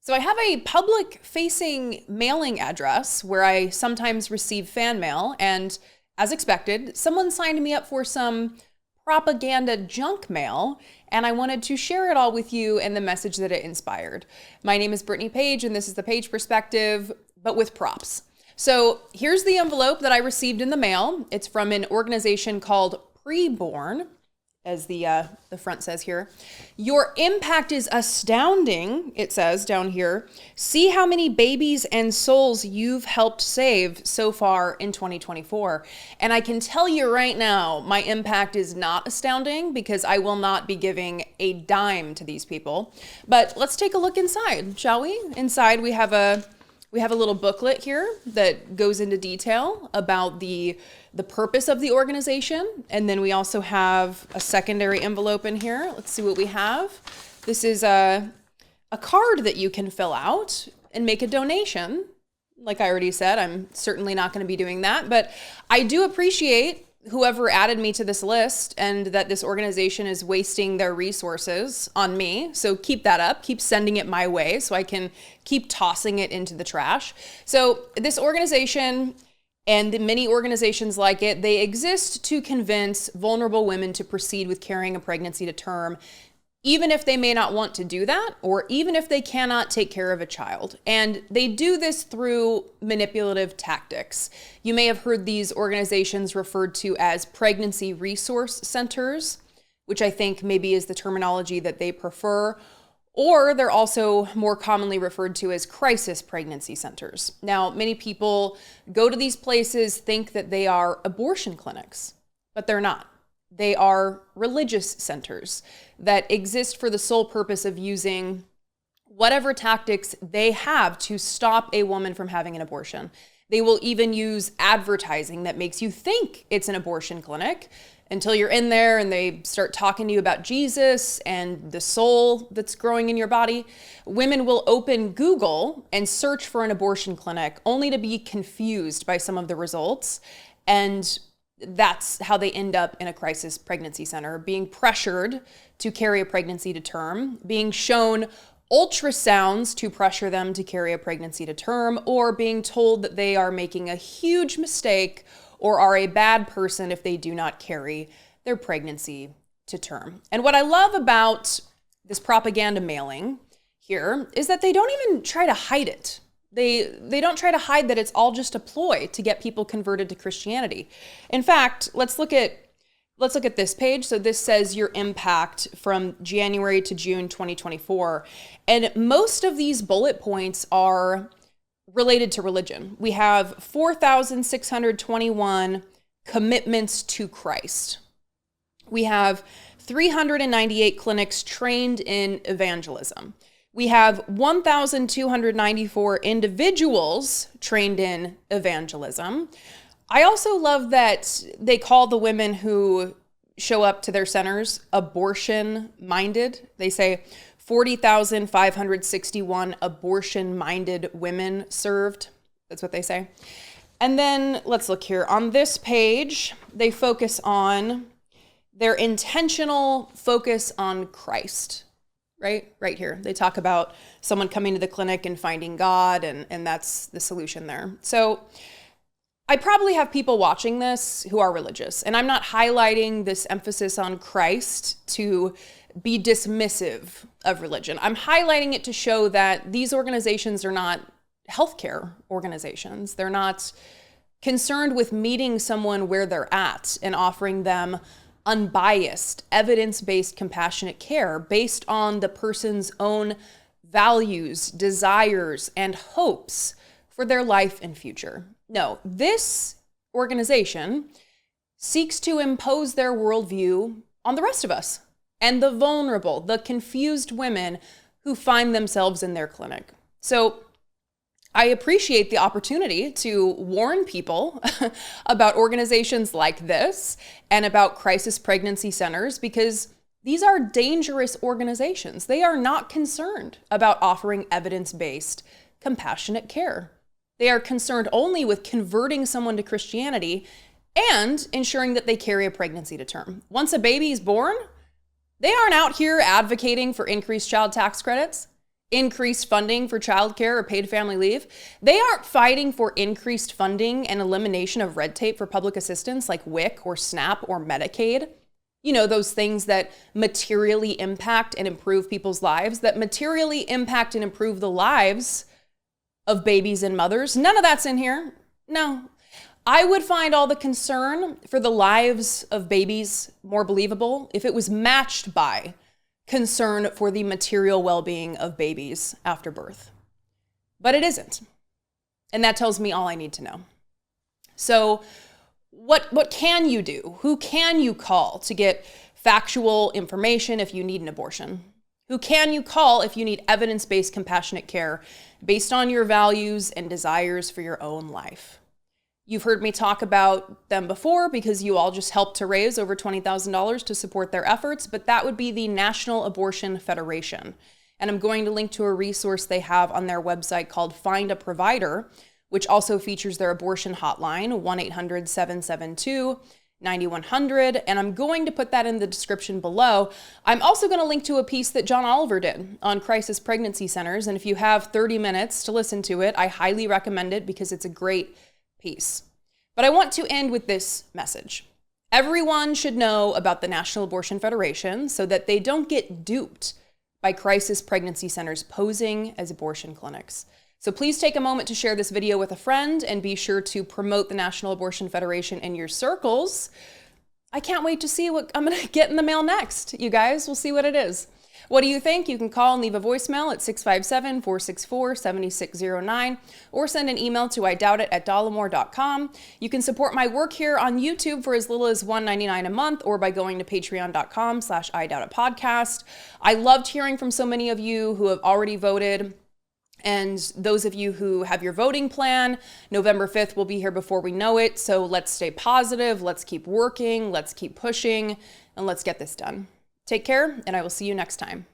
So I have a public-facing mailing address where I sometimes receive fan mail, and as expected, someone signed me up for some propaganda junk mail, and I wanted to share it all with you and the message that it inspired. My name is Brittany Page, and this is the Page Perspective, but with props. So here's the envelope that I received in the mail. It's from an organization called Preborn, as the front says here. Your impact is astounding, it says down here. See how many babies and souls you've helped save so far in 2024. And I can tell you right now, my impact is not astounding because I will not be giving a dime to these people. But let's take a look inside, shall we? Inside we have a little booklet here that goes into detail about the purpose of the organization. And then we also have a secondary envelope in here. Let's see what we have. This is a card that you can fill out and make a donation. Like I already said, I'm certainly not going to be doing that, but I do appreciate whoever added me to this list and that this organization is wasting their resources on me. So keep that up, keep sending it my way so I can keep tossing it into the trash. So this organization and the many organizations like it, they exist to convince vulnerable women to proceed with carrying a pregnancy to term, even if they may not want to do that, or even if they cannot take care of a child. And they do this through manipulative tactics. You may have heard these organizations referred to as pregnancy resource centers, which I think maybe is the terminology that they prefer, or they're also more commonly referred to as crisis pregnancy centers. Now, many people go to these places, think that they are abortion clinics, but they're not. They are religious centers that exist for the sole purpose of using whatever tactics they have to stop a woman from having an abortion. They will even use advertising that makes you think it's an abortion clinic until you're in there and they start talking to you about Jesus and the soul that's growing in your body. Women will open Google and search for an abortion clinic only to be confused by some of the results. And that's how they end up in a crisis pregnancy center, being pressured to carry a pregnancy to term, being shown ultrasounds to pressure them to carry a pregnancy to term, or being told that they are making a huge mistake or are a bad person if they do not carry their pregnancy to term. And what I love about this propaganda mailing here is that they don't even try to hide it. They don't try to hide that it's all just a ploy to get people converted to Christianity. In fact, let's look at this page. So this says your impact from January to June 2024. And most of these bullet points are related to religion. We have 4,621 commitments to Christ. We have 398 clinics trained in evangelism. We have 1,294 individuals trained in evangelism. I also love that they call the women who show up to their centers abortion-minded. They say 40,561 abortion-minded women served. That's what they say. And then let's look here. On this page, they focus on their intentional focus on Christ. Right here. They talk about someone coming to the clinic and finding God, and that's the solution there. So I probably have people watching this who are religious, and I'm not highlighting this emphasis on Christ to be dismissive of religion. I'm highlighting it to show that these organizations are not healthcare organizations. They're not concerned with meeting someone where they're at and offering them unbiased, evidence-based, compassionate care based on the person's own values, desires, and hopes for their life and future. No, this organization seeks to impose their worldview on the rest of us and the vulnerable, the confused women who find themselves in their clinic. So I appreciate the opportunity to warn people about organizations like this and about crisis pregnancy centers because these are dangerous organizations. They are not concerned about offering evidence-based, compassionate care. They are concerned only with converting someone to Christianity and ensuring that they carry a pregnancy to term. Once a baby is born, they aren't out here advocating for increased child tax credits. increased funding for childcare or paid family leave. They aren't fighting for increased funding and elimination of red tape for public assistance like WIC or SNAP or Medicaid. You know, those things that materially impact and improve people's lives, that materially impact and improve the lives of babies and mothers. None of that's in here. No. I would find all the concern for the lives of babies more believable if it was matched by concern for the material well-being of babies after birth. But it isn't. And that tells me all I need to know. So what can you do? Who can you call to get factual information if you need an abortion? Who can you call if you need evidence-based compassionate care based on your values and desires for your own life? You've heard me talk about them before because you all just helped to raise over $20,000 to support their efforts, but that would be the National Abortion Federation. And I'm going to link to a resource they have on their website called Find a Provider, which also features their abortion hotline, 1-800-772-9100. And I'm going to put that in the description below. I'm also going to link to a piece that John Oliver did on crisis pregnancy centers. And if you have 30 minutes to listen to it, I highly recommend it because it's a great piece. But I want to end with this message. Everyone should know about the National Abortion Federation so that they don't get duped by crisis pregnancy centers posing as abortion clinics. So please take a moment to share this video with a friend and be sure to promote the National Abortion Federation in your circles. I can't wait to see what I'm going to get in the mail next. You guys, we'll see what it is. What do you think? You can call and leave a voicemail at 657-464-7609 or send an email to idoughtit@dollemore.com. You can support my work here on YouTube for as little as $1.99 a month or by going to patreon.com/idoughtitpodcast. I loved hearing from so many of you who have already voted. And those of you who have your voting plan, November 5th will be here before we know it. So let's stay positive. Let's keep working. Let's keep pushing and let's get this done. Take care, and I will see you next time.